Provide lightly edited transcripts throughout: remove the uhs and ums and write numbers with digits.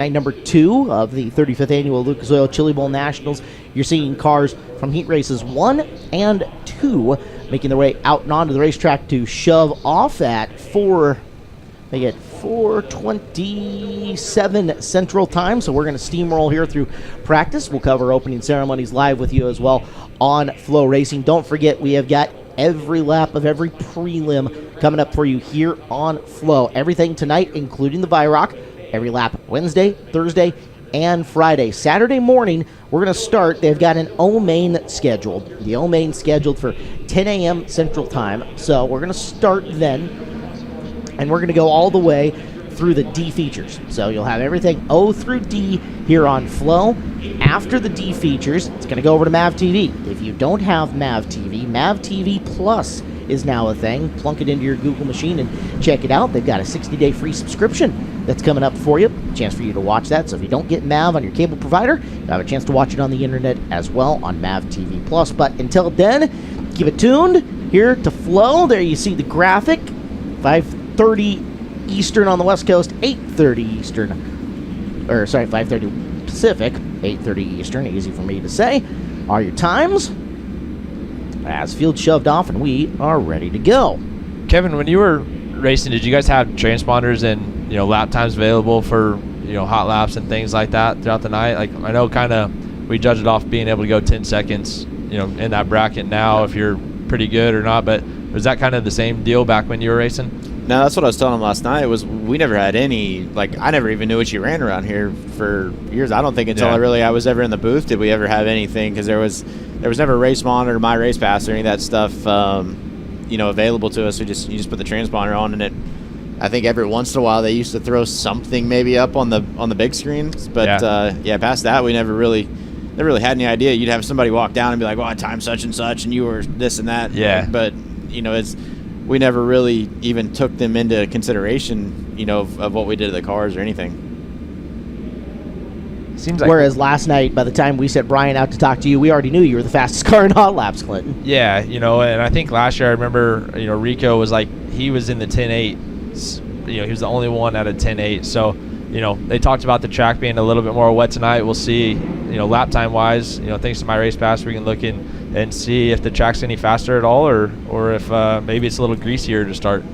Night number 2 of the 35th annual Lucas Oil Chili Bowl Nationals. You're seeing cars from heat races 1 and 2 making their way out and onto the racetrack to shove off at 4:27 Central Time. So we're going to steamroll here through practice. We'll cover opening ceremonies live with you as well on Flow Racing. Don't forget, we have got every lap of every prelim coming up for you here on Flow. Everything tonight, including the VIROC. Every lap Wednesday, Thursday, and Friday. Saturday morning, we're going to start. They've got an O-Main scheduled. The O-Main scheduled for 10 a.m. Central Time. So we're going to start then, and we're going to go all the way through the D features. So you'll have everything O through D here on Flow. After the D features, it's going to go over to MAV TV. If you don't have MAV TV Plus is now a thing. Plunk it into your Google machine and check it out. They've got a 60-day free subscription that's coming up for you. A chance for you to watch that. So if you don't get MAV on your cable provider, you have a chance to watch it on the internet as well on MAV TV Plus. But until then, keep it tuned here to Flow. There you see the graphic. 5:30 Eastern on the West Coast, 8:30 Eastern. 5:30 Pacific, 8:30 Eastern. Easy for me to say. Are your times? As field shoved off, and we are ready to go. Kevin, when you were racing, did you guys have transponders and lap times available for hot laps and things like that throughout the night? Like, I know kind of we judge it off being able to go 10 seconds in that bracket now if you're pretty good or not, but was that kind of the same deal back when you were racing? No, that's what I was telling him last night. Was we never had any, I never even knew what you ran around here for years. I don't think until I was ever in the booth did we ever have anything, because there was never a race monitor, my race pass, or any of that stuff available to us. You just put the transponder on, and I think every once in a while they used to throw something maybe up on the big screens, but past that we never really had any idea. You'd have somebody walk down and be like, "Well, I timed such and such, and you were this and that." Yeah. But we never really even took them into consideration, of what we did to the cars or anything. Seems like. Whereas last night, by the time we sent Brian out to talk to you, we already knew you were the fastest car in hot laps, Clinton. Yeah, and I think last year I remember, Rico was he was in the 10.8. He was the only one at a 10.8. So, they talked about the track being a little bit more wet tonight. We'll see, lap time wise, thanks to my race pass, we can look in and see if the track's any faster at all, or if maybe it's a little greasier to start.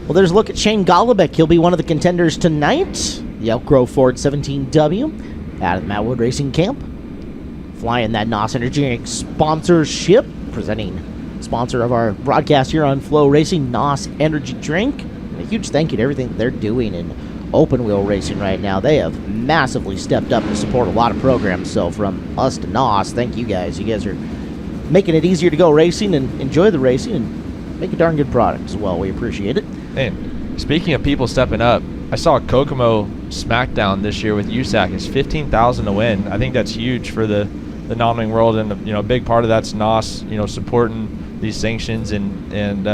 Well, there's a look at Shane Golubeck. He'll be one of the contenders tonight. The Elk Grove Ford 17W out of the Matt Wood Racing Camp. Flying that NOS Energy Drink sponsorship. Presenting sponsor of our broadcast here on Flow Racing, NOS Energy Drink. And a huge thank you to everything that they're doing in open wheel racing right now. They have massively stepped up to support a lot of programs. So from us to NOS, thank you guys. You guys are making it easier to go racing and enjoy the racing and make a darn good product as well. We appreciate it. And speaking of people stepping up, I saw Kokomo SmackDown this year with USAC. It's $15,000 to win. I think that's huge for the non-wing world, and a big part of that's NOS, supporting these sanctions and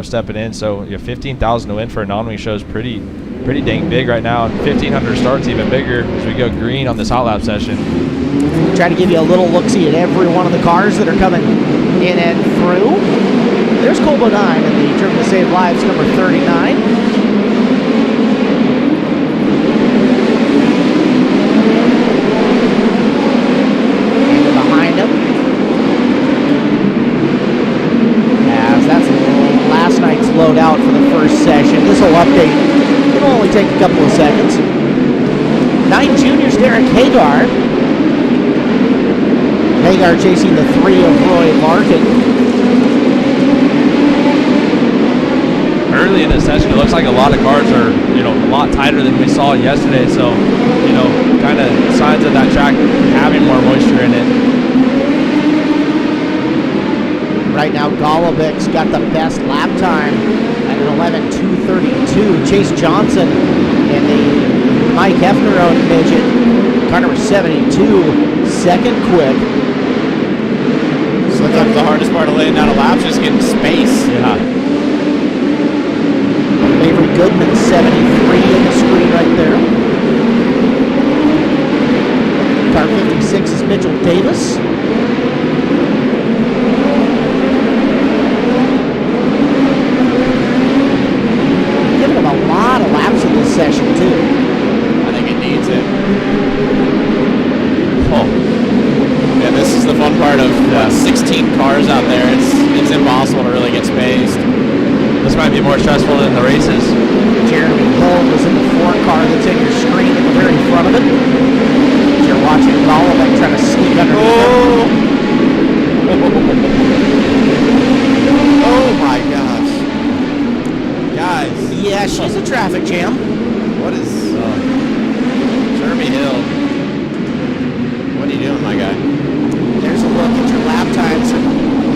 stepping in. So $15,000 to win for a non-wing show is pretty dang big right now, and 1,500 starts even bigger as we go green on this hot lap session. Try to give you a little look-see at every one of the cars that are coming in and through. There's Colbo 9 in the Driven to Save Lives number 39. And behind him, as that's last night's loadout for the first session. This will update. It'll only take a couple of seconds. 9 juniors, Derek Hagar. Hagar chasing the 3 of Roy Larkin. Early in the session, it looks like a lot of cars are, a lot tighter than we saw yesterday. So, kind of signs of that track having more moisture in it. Right now, Golubeck's got the best lap time at an 11:2:32. Chase Johnson in the Mike Hefner owned midget, car number 72, second quick. Sometimes the hardest part of laying down a lap is just getting space. Yeah. Avery Goodman, 73 in the screen right there. Car 56 is Mitchell Davis. Giving him a lot of laps in this session, too. I think it needs it. races. Jeremy Hill was in the 4 car that's in your screen at the very front of it. You're watching Golovic trying to sneak underneath him. Oh my gosh. Guys. Yeah, she's a traffic jam. What is Jeremy Hill? What are you doing, my guy? There's a look at your lap times.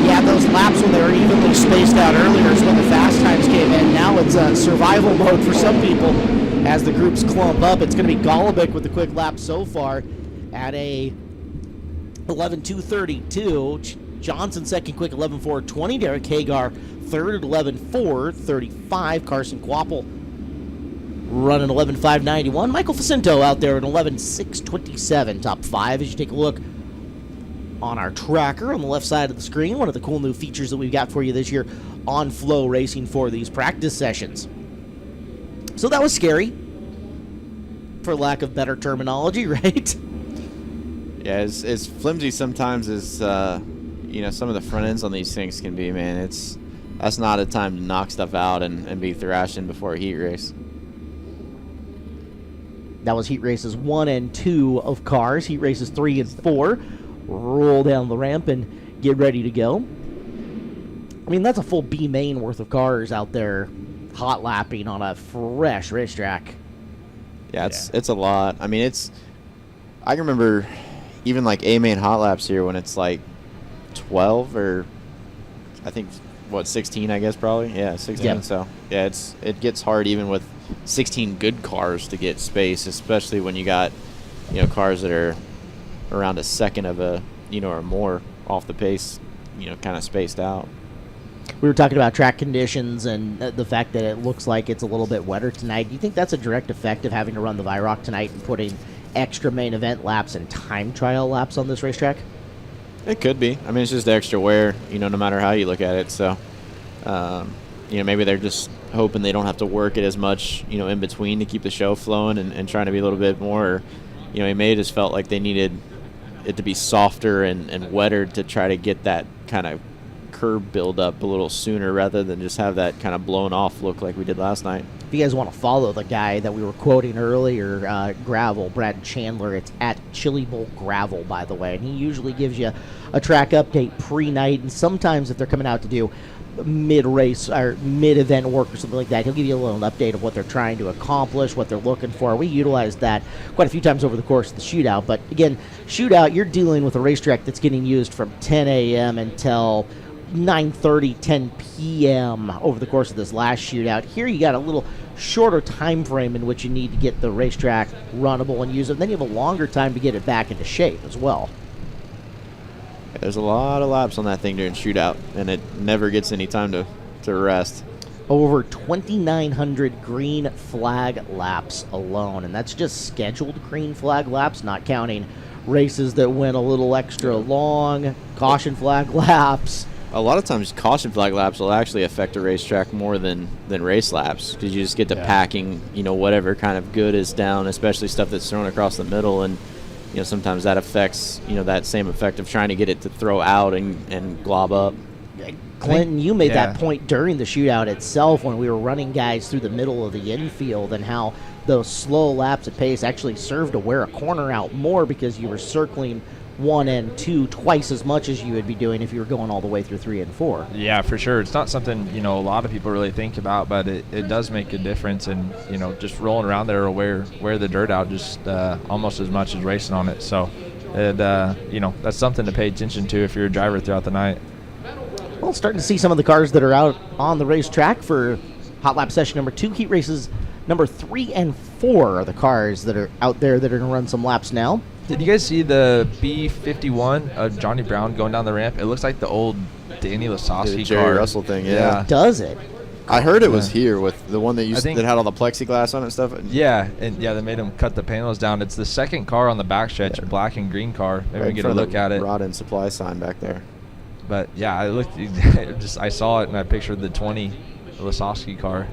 Yeah, those laps when they were evenly spaced out earlier is when the fast times came in. Now it's survival mode for some people as the groups clump up. It's going to be Golovic with the quick lap so far at a 11:2:32. Johnson second quick 11:4:20. Derek Hagar third at 11:4:35. Carson Quapple running 11:5:91. Michael Facinto out there at 11:6:27. Top 5 as you take a look on our tracker on the left side of the screen. One of the cool new features that we've got for you this year on Flow Racing for these practice sessions. So that was scary, for lack of better terminology, right? Yeah, as flimsy sometimes as some of the front ends on these things can be, man. That's not a time to knock stuff out and be thrashing before a heat race. That was heat races 1 and 2 of cars. Heat races 3 and 4 roll down the ramp and get ready to go. I mean, that's a full B main worth of cars out there hot lapping on a fresh racetrack. Yeah, it's a lot. I mean, I can remember even like A main hot laps here when it's like 12 or I think 16, I guess, probably. Yeah, 16. Yeah. So yeah, it gets hard even with 16 good cars to get space, especially when you got cars that are around a second of a or more off the pace, kind of spaced out. We were talking about track conditions and the fact that it looks like it's a little bit wetter tonight. Do you think that's a direct effect of having to run the Viroc tonight and putting extra main event laps and time trial laps on this racetrack? It could be. I mean, it's just extra wear, no matter how you look at it. So, maybe they're just hoping they don't have to work it as much, in between to keep the show flowing and trying to be a little bit more, it may have just felt like they needed it to be softer and wetter to try to get that kind of curb build up a little sooner rather than just have that kind of blown off look like we did last night. If you guys want to follow the guy that we were quoting earlier, Gravel, Brad Chandler, it's at Chili Bowl Gravel, by the way, and he usually gives you a track update pre-night, and sometimes if they're coming out to do mid-race or mid-event work or something like that, he'll give you a little update of what they're trying to accomplish, what they're looking for. We utilized that quite a few times over the course of the shootout, but again, shootout, you're dealing with a racetrack that's getting used from 10 a.m. until 9:30, 10 p.m. over the course of this last shootout. Here you got a little shorter time frame in which you need to get the racetrack runnable and usable. Then you have a longer time to get it back into shape as well. There's a lot of laps on that thing during shootout, and it never gets any time to rest. Over 2,900 green flag laps alone, and that's just scheduled green flag laps, not counting races that went a little extra long, caution flag laps. A lot of times caution flag laps will actually affect a racetrack more than race laps because you just get to packing, whatever kind of good is down, especially stuff that's thrown across the middle, and sometimes that affects, that same effect of trying to get it to throw out and glob up. Clinton, you made that point during the shootout itself when we were running guys through the middle of the infield and how those slow laps at pace actually served to wear a corner out more because you were circling 1 and 2 twice as much as you would be doing if you were going all the way through 3 and 4. Yeah, for sure. It's not something, a lot of people really think about, but it does make a difference. And, just rolling around there will wear the dirt out just almost as much as racing on it. So, that's something to pay attention to if you're a driver throughout the night. Well, starting to see some of the cars that are out on the racetrack for Hot Lap Session number 2. Heat races number 3 and 4 are the cars that are out there that are going to run some laps now. Did you guys see the B51 of Johnny Brown going down the ramp? It looks like the old Danny Lasowski Jerry car. Russell thing, yeah. Does it? I heard it was here with the one that that had all the plexiglass on it and stuff. Yeah, and they made him cut the panels down. It's the second car on the backstretch, black and green car. Maybe we can get a look at it. Rod and supply sign back there. But yeah, I looked. I saw it and I pictured the 20 Lasowski car.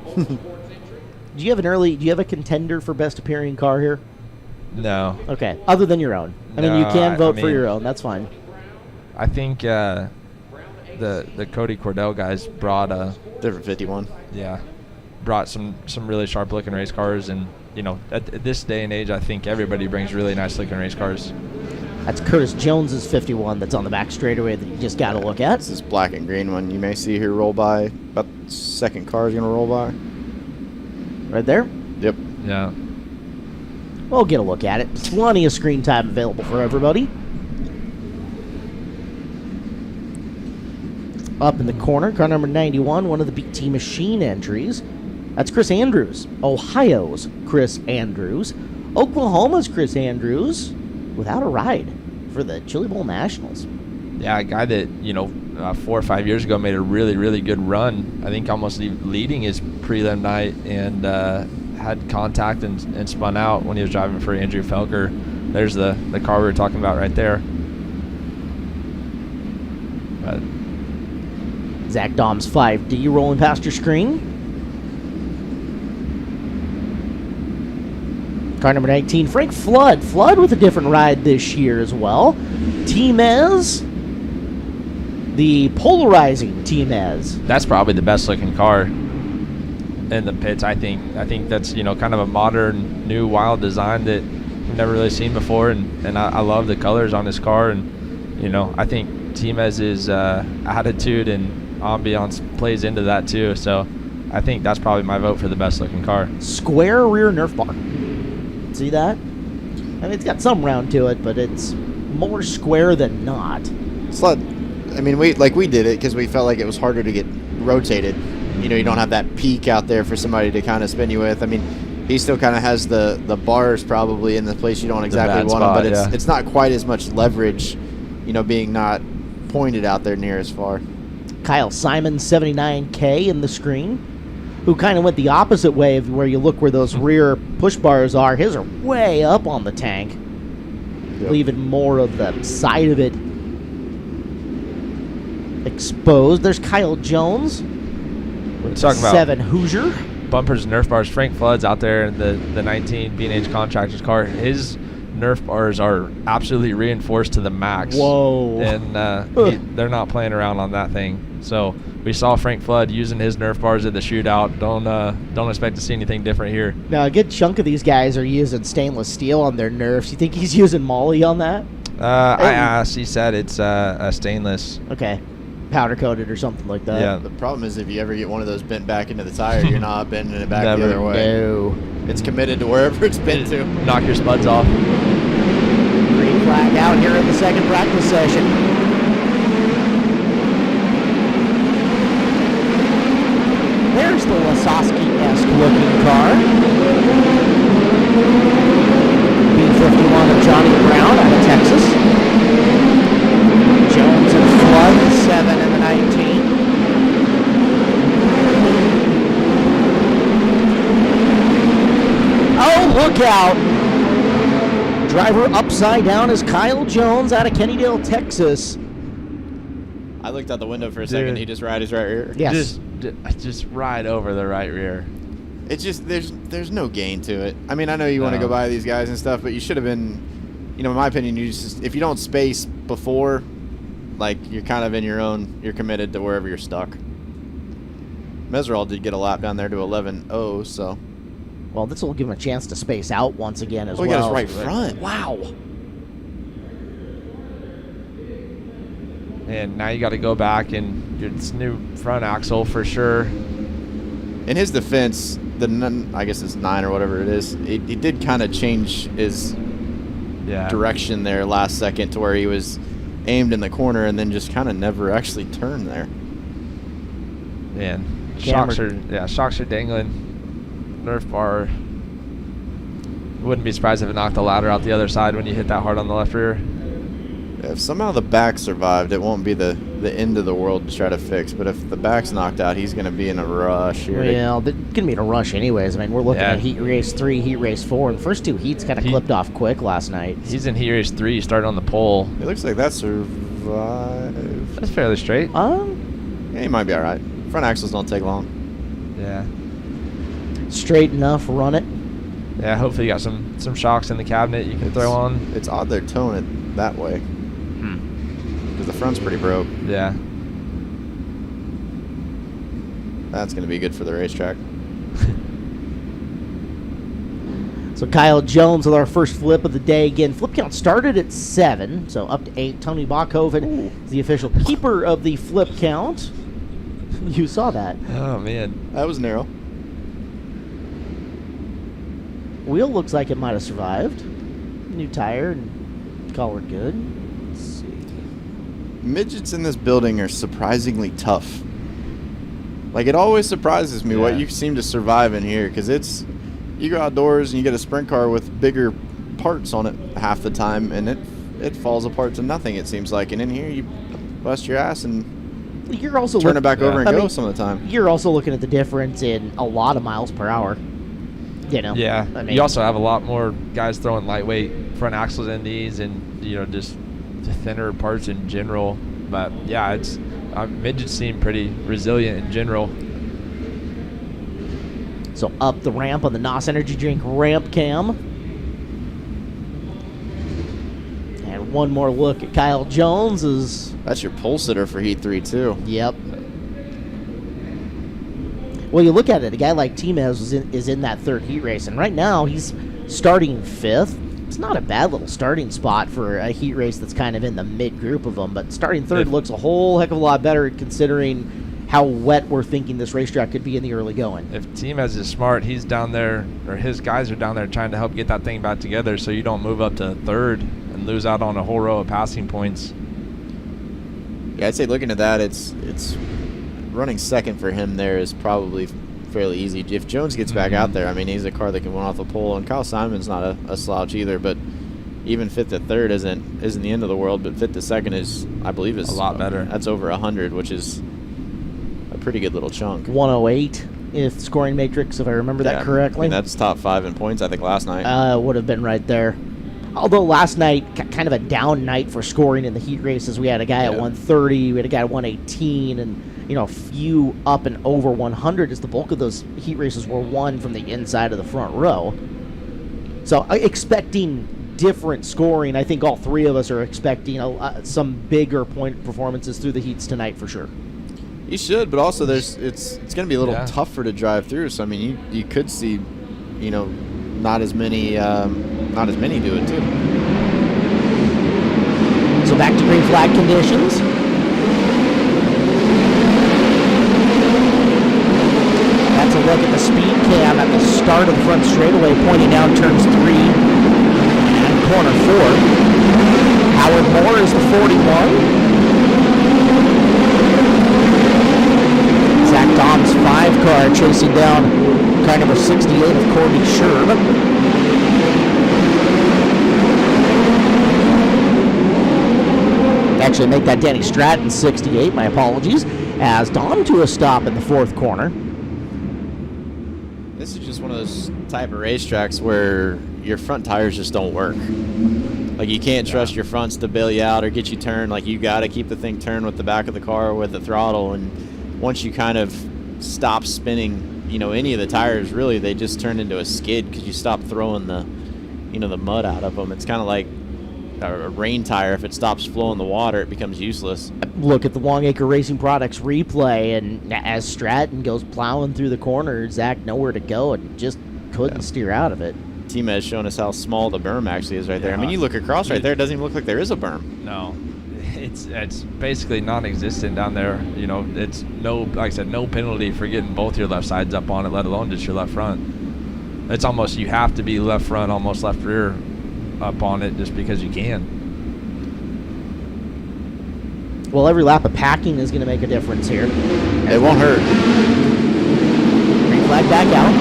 Do you have a contender for best appearing car here? No. Okay, other than your own. I mean, you can vote for your own. That's fine. I think the Cody Cordell guys brought a different 51. Yeah. brought some really sharp looking race cars, and at this day and age, I think everybody brings really nice looking race cars. That's Curtis Jones's 51 that's on the back straightaway that you just got to look at. This is black and green one you may see here roll by. About the second car is going to roll by. Right there. Yep. Yeah. We'll get a look at it. Plenty of screen time available for everybody. Up in the corner, car number 91, one of the BT Machine entries. That's Chris Andrews, Ohio's Chris Andrews, Oklahoma's Chris Andrews, without a ride for the Chili Bowl Nationals. Yeah, a guy that 4 or 5 years ago made a really, really good run. I think almost leading his prelim night, and had contact and spun out when he was driving for Andrew Felker. There's the car we were talking about right there. But Zach Dom's 5D rolling past your screen. Car number 19, Frank Flood. Flood with a different ride this year as well. Timez, the polarizing Timez. that's probably the best looking car in the pits. I think that's kind of a modern, new, wild design that we've never really seen before, and I love the colors on this car, and I think Timez's attitude and ambiance plays into that too. So I think that's probably my vote for the best looking car. Square rear Nerf bar. See that? I mean, it's got some round to it, but it's more square than not. It's not, we did it because we felt like it was harder to get rotated. You don't have that peak out there for somebody to kind of spin you with. I mean, he still kind of has the bars probably in the place you don't exactly want them, but it's not quite as much leverage, being not pointed out there near as far. Kyle Simon, 79K in the screen, who kind of went the opposite way of where you look where those rear push bars are. His are way up on the tank, leaving more of the side of it exposed. There's Kyle Jones with Talking about 7 Hoosier. Bumpers and Nerf bars. Frank Flood's out there in the 19 B&H Contractors car. His Nerf bars are absolutely reinforced to the max. Whoa. And they're not playing around on that thing. So we saw Frank Flood using his Nerf bars at the shootout. Don't expect to see anything different here. Now, a good chunk of these guys are using stainless steel on their Nerfs. You think he's using Molly on that? I asked. He said it's a stainless. Okay. Powder coated or something like that. Yeah. The problem is if you ever get one of those bent back into the tire, you're not bending it back the Never. other way. No. It's committed to wherever it's bent to. Knock your spuds off. Green flag out here in the second practice session. There's the Lasowski-esque looking car. B51 of Johnny Brown out of Texas. Jones and Flood, 7 and the 19. Oh, look out! Driver upside down is Kyle Jones out of Kennydale, Texas. I looked out the window for a second. He just ride his right rear. Yes. Just ride over the right rear. It's just there's no gain to it. I mean, I know you want to go by these guys and stuff, but you should have been, in my opinion, if you don't space before, like you're kind of in your own, you're committed to wherever you're stuck. Meserol did get a lap down there to 11.0, so. Well, this will give him a chance to space out once again as He well. got his right front. Wow. And now you got to go back and it's new front axle for sure. In his defense, I guess it's 9 or whatever it is, he did kind of change his direction there last second to where he was aimed in the corner and then just kind of never actually turned there. Man, shocks are dangling. Nerf bar. Wouldn't be surprised if it knocked the ladder out the other side when you hit that hard on the left rear. If somehow the back survived, it won't be the end of the world to try to fix. But if the back's knocked out, he's going to be in a rush here. Well, they're going to be in a rush anyways. I mean, we're looking at Heat Race 3, Heat Race 4, and the first 2 heats kind of clipped off quick last night. He's in Heat Race 3. He started on the pole. It looks like that survived. That's fairly straight. Yeah, he might be all right. Front axles don't take long. Yeah. Straight enough, run it. Yeah, hopefully you got some shocks in the cabinet you can throw on. It's odd they're towing it that way. Because the front's pretty broke. Yeah. That's going to be good for the racetrack. So Kyle Jones with our first flip of the day. Again, flip count started at 7, so up to 8. Tony Bachhoven is the official keeper of the flip count. You saw that. Oh, man. That was narrow. Wheel looks like it might have survived. New tire and color good. Let's see. Midgets in this building are surprisingly tough. Like, it always surprises me what you seem to survive in here, because you go outdoors and you get a sprint car with bigger parts on it half the time, and it falls apart to nothing, it seems like. And in here, you bust your ass and You're also turn it back over and I go mean, some of the time. You're also looking at the difference in a lot of miles per hour. You know. Yeah. I mean, You also have a lot more guys throwing lightweight front axles in these, and just the thinner parts in general. But yeah, it's midgets seem pretty resilient in general. So up the ramp on the NOS Energy Drink ramp cam. And one more look at Kyle Jones is... That's your pole sitter for Heat 3, too. Yep. Well, you look at it, a guy like Timez is in that third heat race, and right now he's starting 5th. It's not a bad little starting spot for a heat race that's kind of in the mid-group of them, but starting 3rd looks a whole heck of a lot better considering how wet we're thinking this racetrack could be in the early going. If Timez is smart, he's down there, or his guys are down there trying to help get that thing back together so you don't move up to 3rd and lose out on a whole row of passing points. Yeah, I'd say looking at that, it's running 2nd for him there is probably fairly easy. If Jones gets back out there, I mean, he's a car that can win off the pole, and Kyle Simon's not a slouch either, but even 5th to 3rd isn't the end of the world, but 5th to 2nd is, I believe, is a lot better. That's over 100, which is a pretty good little chunk. 108 if scoring matrix, if I remember that correctly. I mean, that's top 5 in points, I think, last night. Would have been right there. Although last night, kind of a down night for scoring in the heat races. We had a guy at 130, we had a guy at 118, and a few up and over 100 as the bulk of those heat races were won from the inside of the front row. So expecting different scoring. I think all three of us are expecting some bigger point performances through the heats tonight for sure. You should, but also it's going to be a little tougher to drive through. So I mean, you could see, not as many do it too. So back to green flag conditions. That's a look at the speed cam at the start of the front straightaway, pointing down turns 3 and corner 4. Howard Moore is the 41. Zach Dom's 5 car chasing down car number 68 of Corby Sherb. Actually make that Danny Stratton 68, my apologies, as Dom to a stop in the 4th corner. This is just one of those type of racetracks where your front tires just don't work. Like, you can't trust your fronts to bail you out or get you turned. Like, you got to keep the thing turned with the back of the car with the throttle, and once you kind of stop spinning, any of the tires, really, they just turn into a skid because you stop throwing the mud out of them. It's kind of like a rain tire. If it stops flowing the water, it becomes useless. Look at the Longacre Racing Products replay, and as Stratton goes plowing through the corner, Zach nowhere to go and just couldn't steer out of it. T-Mez showing us how small the berm actually is right there. I mean, you look across right there, it doesn't even look like there is a berm. No. It's basically non-existent down there. It's like I said, no penalty for getting both your left sides up on it, let alone just your left front. It's almost, you have to be left front, almost left rear up on it just because you can. Well, every lap of packing is going to make a difference here. It won't hurt. Green flag back out.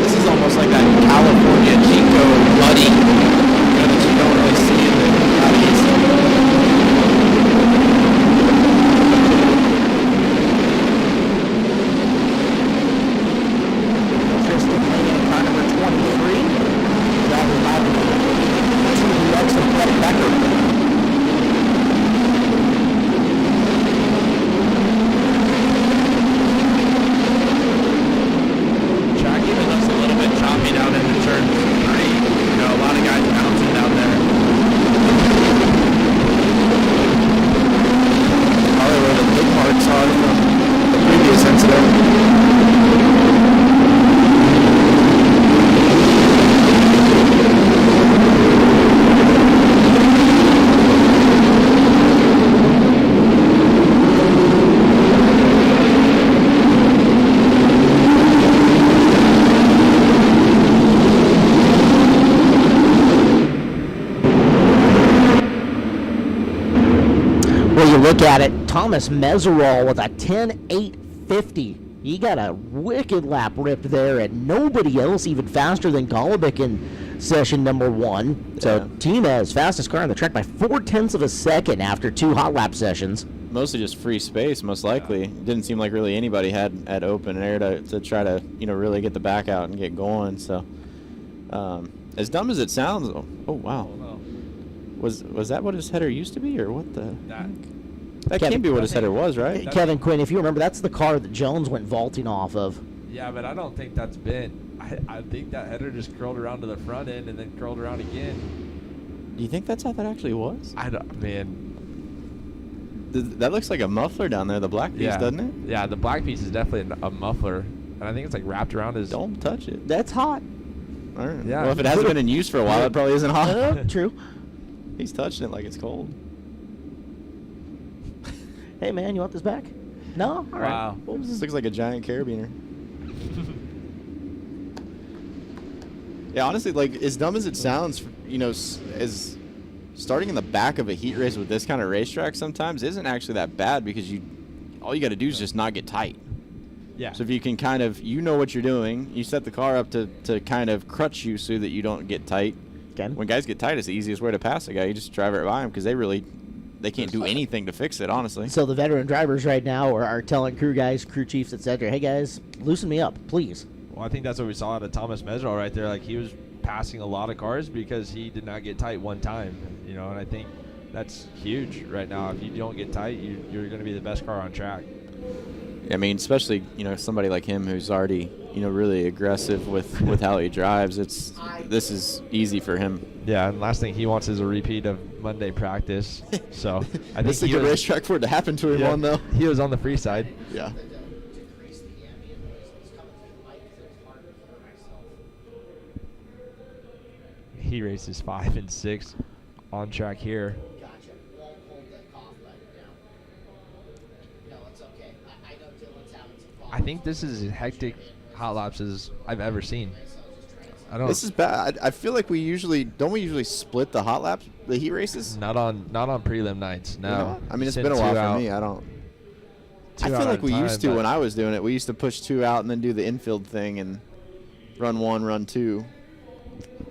This is almost like that California Chico muddy that you don't really see in the east. Tristan Lane, car number 23. Driving by the 2DX of Brett Becker. Track even looks a little bit choppy down into turn 3. you look at it, Thomas Meserol with a 10.850. He got a wicked lap ripped there, and nobody else even faster than Golubic in session number 1. So Timez, fastest car on the track by 0.4 of a second after 2 hot lap sessions. Mostly just free space, most likely. It didn't seem like really anybody had open air to try to really get the back out and get going. So, as dumb as it sounds, oh wow, was that what his header used to be, or what the? That can't be what his header was, right? Kevin Quinn, if you remember, that's the car that Jones went vaulting off of. Yeah, but I don't think that's bent. I think that header just curled around to the front end and then curled around again. Do you think that's how that actually was? That looks like a muffler down there, the black piece, doesn't it? Yeah, the black piece is definitely a muffler, and I think it's like wrapped around his. Don't touch it. That's hot. All right. Yeah. Well, if it hasn't been in use for a while, it probably isn't hot. True. He's touching it like it's cold. Hey, man, you want this back? No? All right. Wow. This looks like a giant carabiner. Yeah, honestly, like, as dumb as it sounds, as starting in the back of a heat race with this kind of racetrack sometimes isn't actually that bad, because all you got to do is just not get tight. Yeah. So if you can kind of, what you're doing, you set the car up to kind of crutch you so that you don't get tight. Again. When guys get tight, it's the easiest way to pass a guy. You just drive right by them, because they can't do anything to fix it, honestly. So the veteran drivers right now are telling crew guys, crew chiefs, etc., hey, guys, loosen me up, please. Well, I think that's what we saw out of Thomas Meserol right there. Like, he was passing a lot of cars because he did not get tight one time, and I think that's huge right now. If you don't get tight, you're going to be the best car on track. I mean, especially somebody like him who's already really aggressive with how he drives. This is easy for him. Yeah, and last thing he wants is a repeat of Monday practice. So I think this is a good racetrack for it to happen to him on, though. He was on the free side. Yeah. He races 5 and 6 on track here. Gotcha. Won't hold the cough button down. No, it's okay. I know Dylan's having some I think this is as hectic hot laps as I've ever seen. This is bad. I feel like we usually split the hot laps, the heat races. Not on prelim nights. No. I mean, it's been a while for me. I feel like we used to when I was doing it. We used to push 2 out and then do the infield thing and run 1, run 2.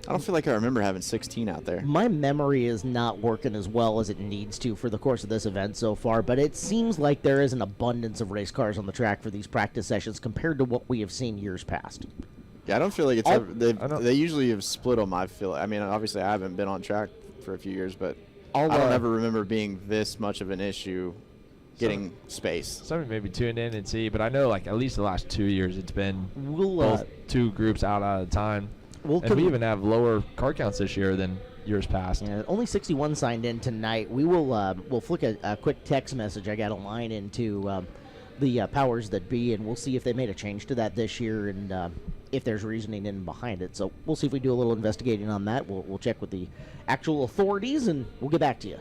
I don't feel like I remember having 16 out there. My memory is not working as well as it needs to for the course of this event so far, but it seems like there is an abundance of race cars on the track for these practice sessions compared to what we have seen years past. Yeah, I don't feel like it's ever, they usually have split them. I mean, obviously I haven't been on track for a few years, but I don't ever remember being this much of an issue getting space. Somebody maybe tune in and see, but I know like at least the last 2 years it's been We'll 2 groups out at a time. And we even have lower car counts this year than years past. Yeah, only 61 signed in tonight. We will we'll flick a quick text message. I got a line into the powers that be, and we'll see if they made a change to that this year and if there's reasoning in behind it. So we'll see if we do a little investigating on that. We'll check with the actual authorities, and we'll get back to you.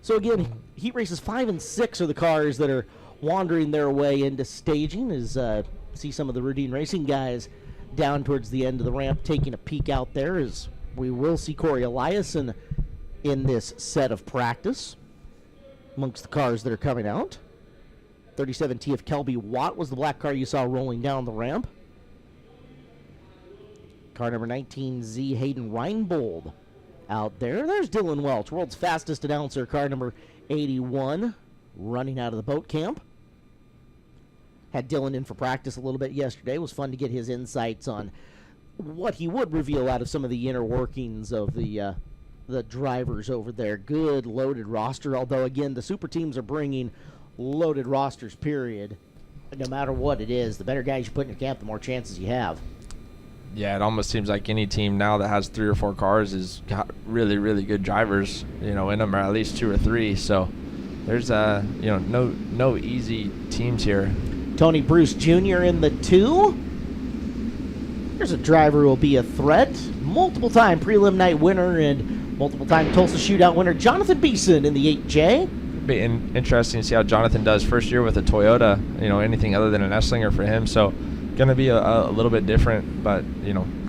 So again, heat races 5 and 6 are the cars that are wandering their way into staging. As see some of the Rudine Racing guys down towards the end of the ramp taking a peek out there, as we will see Corey Eliason in this set of practice amongst the cars that are coming out. 37T of Kelby Watt was the black car you saw rolling down the ramp. Car number 19Z Hayden Reinbold out there. There's Dylan Welch, world's fastest announcer, car number 81, running out of the boat camp. Had Dylan in for practice a little bit yesterday. It was fun to get his insights on what he would reveal out of some of the inner workings of the drivers over there. Good loaded roster, although again the super teams are bringing loaded rosters, period. No matter what it is, the better guys you put in your camp, the more chances you have. Yeah, it almost seems like any team now that has 3 or 4 cars has got really, really good drivers, in them, or at least 2 or 3. So there's no easy teams here. Tony Bruce Jr. in the 2. There's a driver who will be a threat. Multiple-time prelim night winner and multiple-time Tulsa Shootout winner, Jonathan Beeson in the 8J. Be interesting to see how Jonathan does first year with a Toyota, anything other than an Esslinger for him. So going to be a little bit different, but,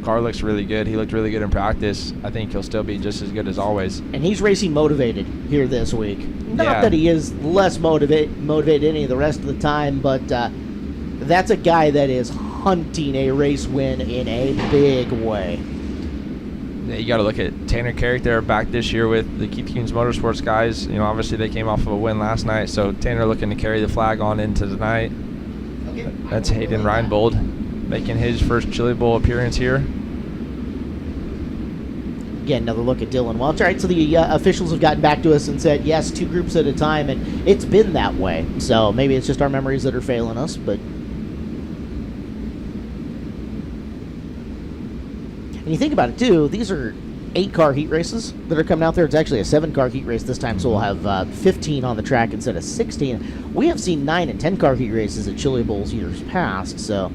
car looks really good. He looked really good in practice. I think he'll still be just as good as always. And he's racing motivated here this week. Not Yeah. that he is less motivated any of the rest of the time, but that's a guy that is hunting a race win in a big way. Yeah, you got to look at Tanner Carrick there back this year with the Keith Kunz Motorsports guys. Obviously they came off of a win last night, so Tanner looking to carry the flag on into tonight. That's Hayden Reinbold making his first Chili Bowl appearance here. Again, another look at Dylan Welch. All right, so the officials have gotten back to us and said, yes, 2 groups at a time, and it's been that way. So maybe it's just our memories that are failing us, but... And you think about it, too, these are 8-car heat races that are coming out there. It's actually a 7-car heat race this time, so we'll have 15 on the track instead of 16. We have seen 9 and 10-car heat races at Chili Bowls years past, so...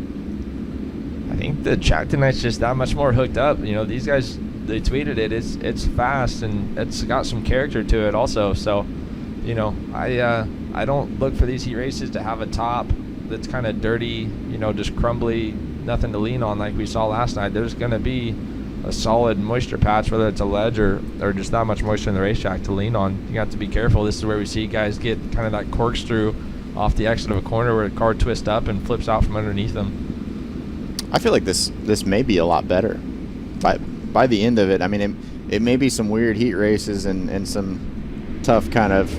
I think the track tonight's just that much more hooked up. These guys, they tweeted it. It's fast and it's got some character to it also. So, I don't look for these heat races to have a top that's kind of dirty, just crumbly, nothing to lean on like we saw last night. There's going to be a solid moisture patch, whether it's a ledge or just that much moisture in the racetrack to lean on. You got to be careful. This is where we see guys get kind of that corkscrew off the exit of a corner where the car twists up and flips out from underneath them. I feel like this may be a lot better. By the end of it, I mean, it may be some weird heat races and some tough kind of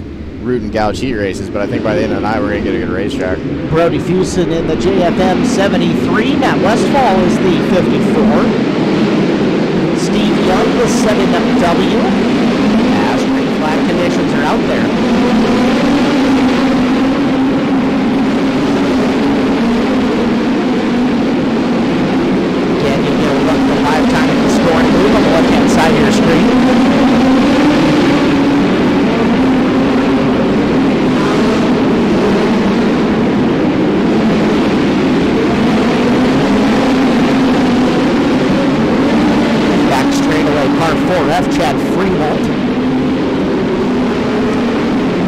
root and gouge heat races, but I think by the end of the night we're going to get a good racetrack. Brody Fuson in the JFM 73. Matt Westfall is the 54. Steve Young the 7W. As green flag conditions are out there. Side of your screen. Back straightaway, car 4F, Chad Freeholt.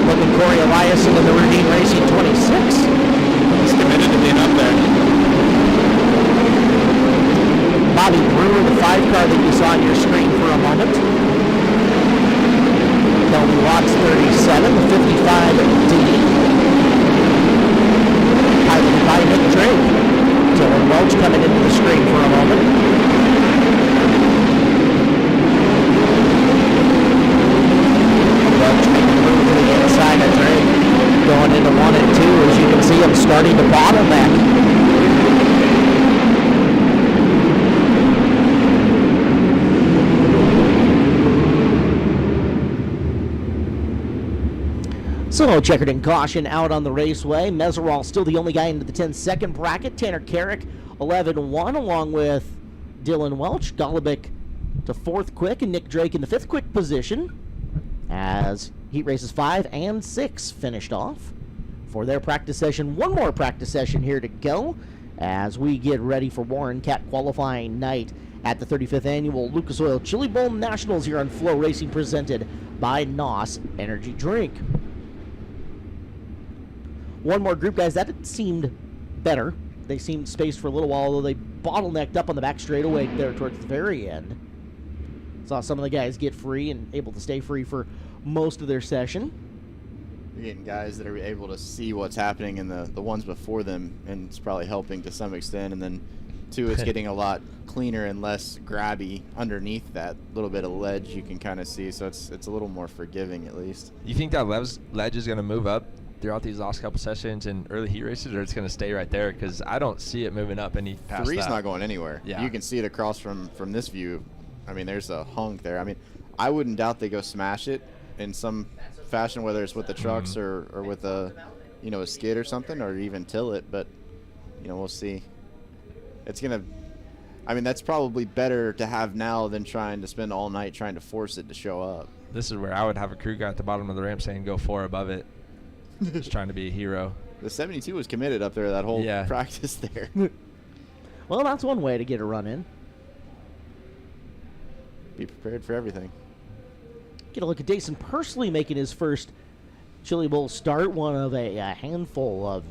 Looking Corey Eliason in the Routine Racing 26. He's committed to being up there. Bobby Brewer, the 5-car that you saw on your screen for a moment. Kelby Watts, 37, the 55D. Piloted by Nick Drake. Dylan Welch coming into the screen for a moment. Welch making a move to the inside of Drake. Going into 1 and 2 as you can see him starting to bottleneck. So no checkered in caution out on the raceway. Meserol still the only guy into the 10-second bracket. Tanner Carrick 11-1 along with Dylan Welch. Golubic to 4th quick and Nick Drake in the 5th quick position as heat races 5 and 6 finished off for their practice session. One more practice session here to go as we get ready for Warren Cat qualifying night at the 35th Annual Lucas Oil Chili Bowl Nationals here on Flow Racing, presented by NOS Energy Drink. One more group, guys. That seemed better. They seemed spaced for a little while, although they bottlenecked up on the back straightaway there towards the very end. Saw some of the guys get free and able to stay free for most of their session. You're getting guys that are able to see what's happening in the ones before them, and it's probably helping to some extent. And then, two, it's getting a lot cleaner and less grabby underneath that little bit of ledge you can kind of see, so it's a little more forgiving at least. You think that ledge is going to move up throughout these last couple sessions in early heat races, or it's going to stay right there? Because I don't see it moving up any past 3's that. not going anywhere. Yeah. You can see it across from this view. I mean, there's a hunk there. I mean, I wouldn't doubt they go smash it in some fashion, whether it's with the trucks or with a skid or something, or even till it. But we'll see. It's gonna. I mean, that's probably better to have now than trying to spend all night trying to force it to show up. This is where I would have a crew guy at the bottom of the ramp saying go 4 above it. Just trying to be a hero. The 72 was committed up there that whole practice there. Well, that's one way to get a run in. Be prepared for everything. Get a look at Jason Pursley making his first Chili Bowl start, one of a handful of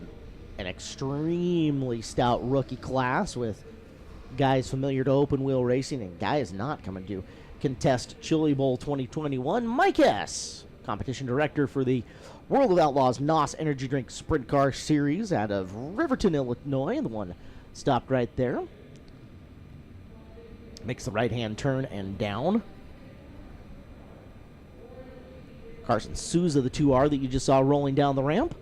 an extremely stout rookie class with guys familiar to open wheel racing and guys not coming to contest Chili Bowl 2021. Mike S., competition director for the World of Outlaws NOS Energy Drink Sprint Car Series out of Riverton, Illinois. The one stopped right there. Makes the right-hand turn and down. Carson Souza, the 2R that you just saw rolling down the ramp.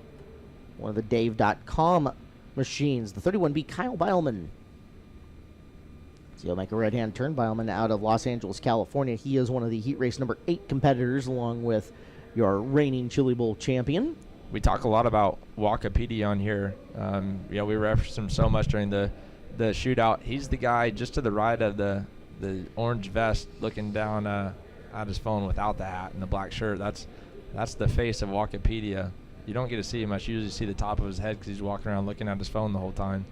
One of the Dave.com machines. The 31B, Kyle Beilman. So he'll make a right-hand turn. Beilman out of Los Angeles, California. He is one of the heat race number 8 competitors, along with your reigning Chili Bowl champion. We talk a lot about Wikipedia on here. We referenced him so much during the shootout. He's the guy just to the right of the orange vest, looking down at his phone without the hat and the black shirt. That's the face of Wikipedia. You don't get to see him much. You usually see the top of his head because he's walking around looking at his phone the whole time.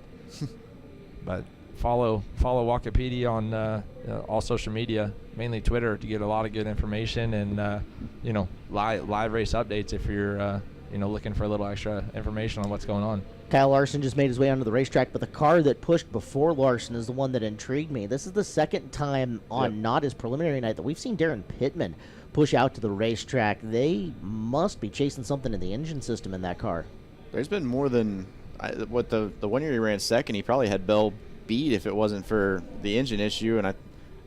But follow Wikipedia on all social media, mainly Twitter, to get a lot of good information and live race updates if you're looking for a little extra information on what's going on. Kyle Larson just made his way onto the racetrack, but the car that pushed before Larson is the one that intrigued me. This is the second time on not his preliminary night that we've seen Darren Pittman push out to the racetrack. They must be chasing something in the engine system in that car. There's been more than the 1 year he ran second. He probably had Bell beat if it wasn't for the engine issue. And I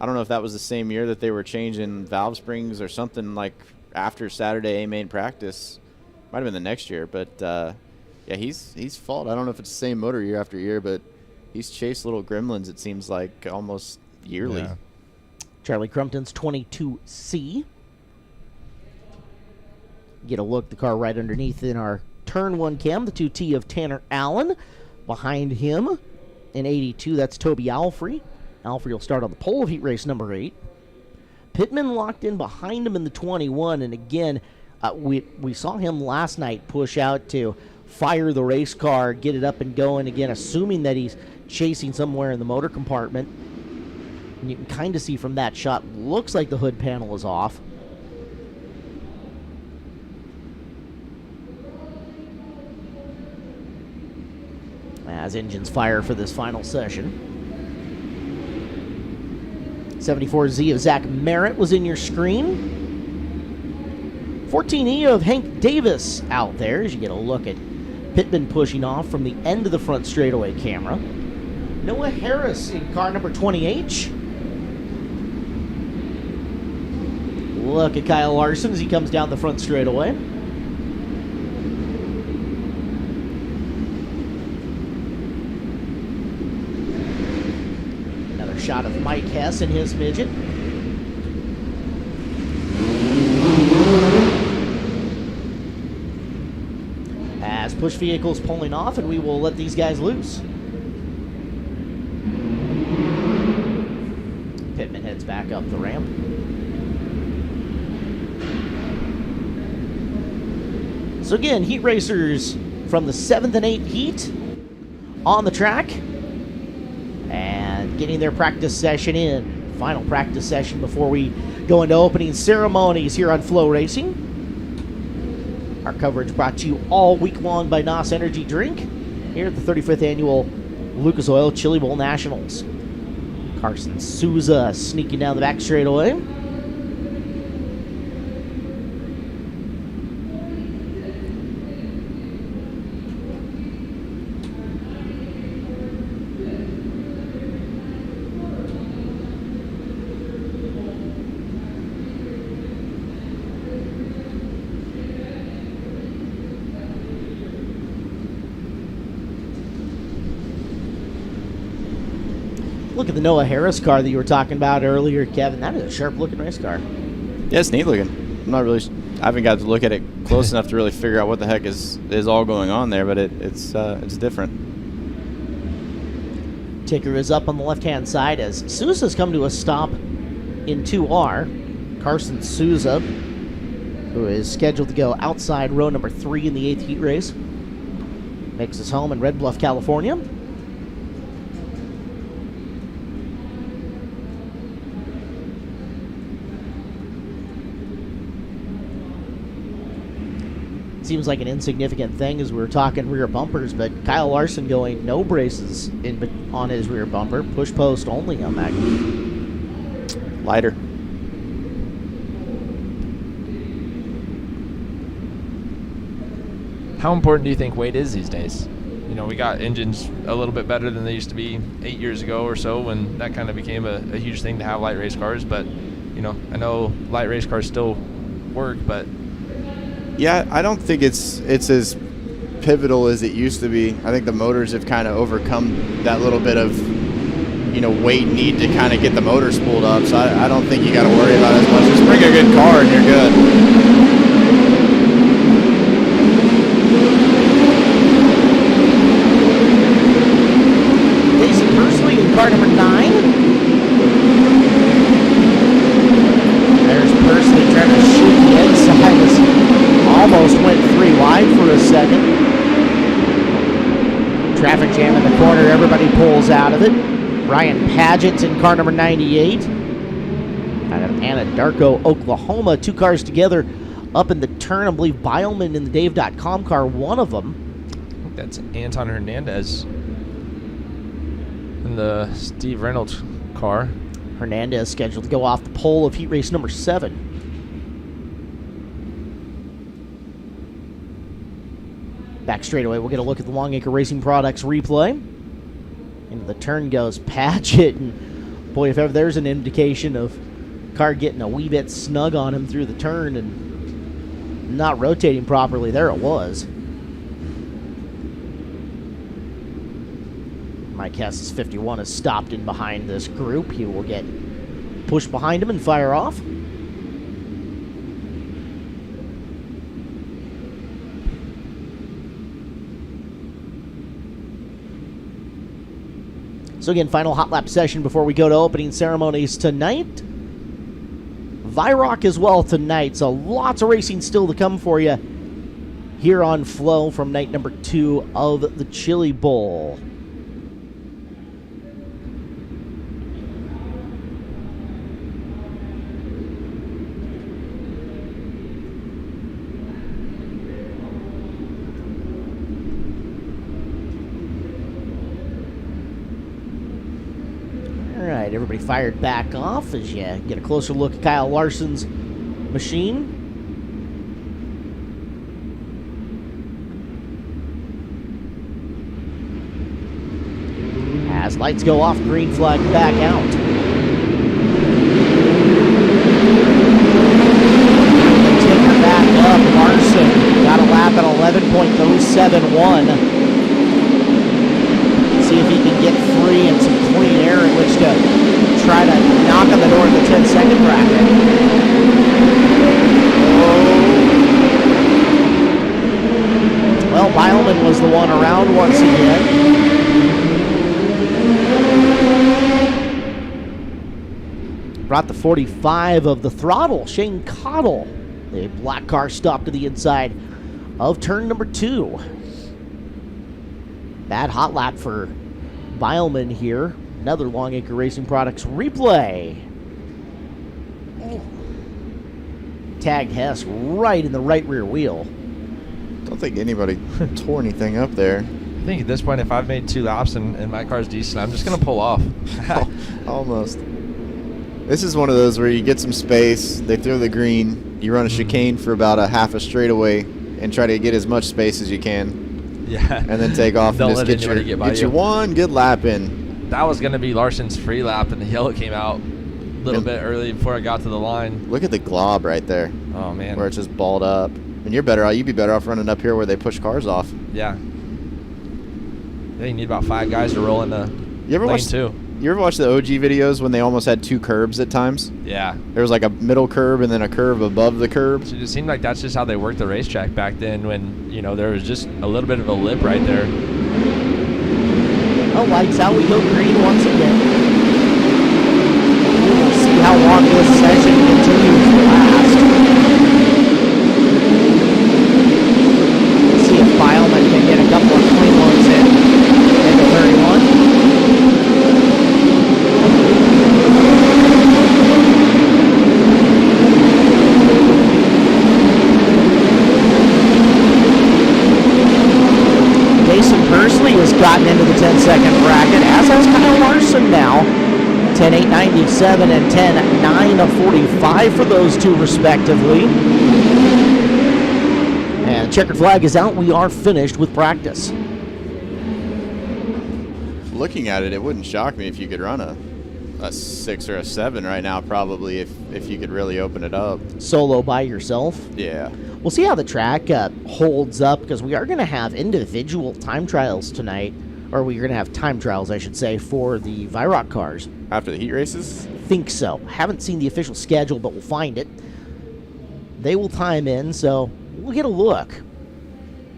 don't know if that was the same year that they were changing valve springs or something like after Saturday A main practice. Might have been the next year, but he's fought. I don't know if it's the same motor year after year, but he's chased little gremlins, it seems like, almost yearly. Yeah. Charlie Crumpton's 22C. Get a look, the car right underneath in our turn 1 cam, the 2T of Tanner Allen. Behind him in 82, that's Toby Alfrey. Alfrey will start on the pole of heat race number 8. Pittman locked in behind him in the 21, and again, we saw him last night push out to fire the race car, get it up and going again, assuming that he's chasing somewhere in the motor compartment. And you can kind of see from that shot, looks like the hood panel is off. As engines fire for this final session. 74Z of Zach Merritt was in your screen. 14E of Hank Davis out there as you get a look at Pittman pushing off from the end of the front straightaway camera. Noah Harris in car number 20H. Look at Kyle Larson as he comes down the front straightaway. Another shot of Mike Hess and his midget. As push vehicles pulling off, and we will let these guys loose. Pittman heads back up the ramp. So again, heat racers from the 7th and 8th heat on the track and getting their practice session in. Final practice session before we go into opening ceremonies here on Flow Racing. Our coverage brought to you all week long by NOS Energy Drink here at the 35th Annual Lucas Oil Chili Bowl Nationals. Carson Souza sneaking down the back straightaway. Look at the Noah Harris car that you were talking about earlier, Kevin. That is a sharp-looking race car. Yeah, it's neat looking. I haven't got to look at it close enough to really figure out what the heck is all going on there, but it's different. Ticker is up on the left-hand side as Souza's come to a stop in 2R. Carson Souza, who is scheduled to go outside row number 3 in the 8th heat race, makes his home in Red Bluff, California. seems like an insignificant thing as we were talking rear bumpers, but Kyle Larson going no braces on his rear bumper, push post only on that. Lighter. How important do you think weight is these days? You know, we got engines a little bit better than they used to be 8 years ago or so when that kind of became a huge thing to have light race cars. But, you know, I know light race cars still work, but... Yeah, I don't think it's as pivotal as it used to be. I think the motors have kind of overcome that little bit of, weight need to kind of get the motor spooled up. So I don't think you got to worry about it as much. Just bring a good car and you're good. Car number 9. There's Persley trying to shoot the inside. Almost went 3 wide for a second. Traffic jam in the corner. Everybody pulls out of it. Ryan Paget's in car number 98. Out of Anadarko, Oklahoma. 2 cars together up in the turn. I believe Beilman in the Dave.com car, one of them. I think that's Anton Hernandez. In the Steve Reynolds car. Hernandez scheduled to go off the pole of heat race number 7. Back straightaway, we'll get a look at the Longacre Racing Products replay. Into the turn goes Paget, and boy, if ever there's an indication of car getting a wee bit snug on him through the turn and not rotating properly, there it was. Mike Hess's 51 is stopped in behind this group. He will get pushed behind him and fire off. So again, final hot lap session before we go to opening ceremonies tonight. Virock as well tonight, so lots of racing still to come for you here on Flow from night number 2 of the Chili Bowl. Everybody fired back off as you get a closer look at Kyle Larson's machine. As lights go off, green flag back out. Ticker back up. Larson got a lap at 11.071. See if he can get free and some clean air in which to try to knock on the door of the 10-second bracket. Well, Beilman was the one around once again. Brought the 45 of the throttle, Shane Cottle. The black car stopped to the inside of turn number 2. Bad hot lap for Beilman here. Another Longacre Racing Products replay. Tagged Hess right in the right rear wheel. Don't think anybody tore anything up there. I think at this point, if I've made 2 laps and my car's decent, I'm just going to pull off. Almost. This is one of those where you get some space, they throw the green, you run a chicane for about a half a straightaway and try to get as much space as you can. Yeah. And then take off and just get your one good lap in. That was going to be Larson's free lap, and the yellow came out a little bit early before I got to the line. Look at the glob right there. Oh, man. Where it's just balled up. And you'd be better off running up here where they push cars off. Yeah. They need about 5 guys to roll in the lane 2. You ever watch the OG videos when they almost had 2 curbs at times? Yeah. There was like a middle curb and then a curve above the curb. So it seemed like that's just how they worked the racetrack back then when, there was just a little bit of a lip right there. Oh, lights out. We go green once again. We'll see how long this session continues to last. See if Beilman can get a couple of clean ones in. Into 31. gotten into the 10-second bracket, as has Kyle Larson now. 10:8.97 and 10:9.45 for those two respectively. And the checkered flag is out. We are finished with practice. Looking at it, it wouldn't shock me if you could run a 6 or a 7 right now, probably, if you could really open it up. Solo by yourself. Yeah. We'll see how the track holds up, because we are going to have individual time trials tonight, or we're going to have time trials, I should say, for the Viroc cars. After the heat races? Think so. Haven't seen the official schedule, but we'll find it. They will time in, so we'll get a look.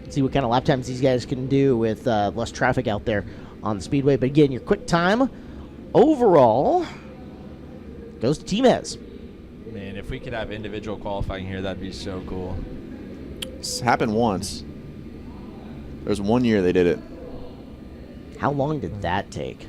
See what kind of lap times these guys can do with less traffic out there on the speedway. But again, your quick time overall goes to Team Ez. Man, if we could have individual qualifying here, that'd be so cool. It's happened once. There was 1 year they did it. How long did that take?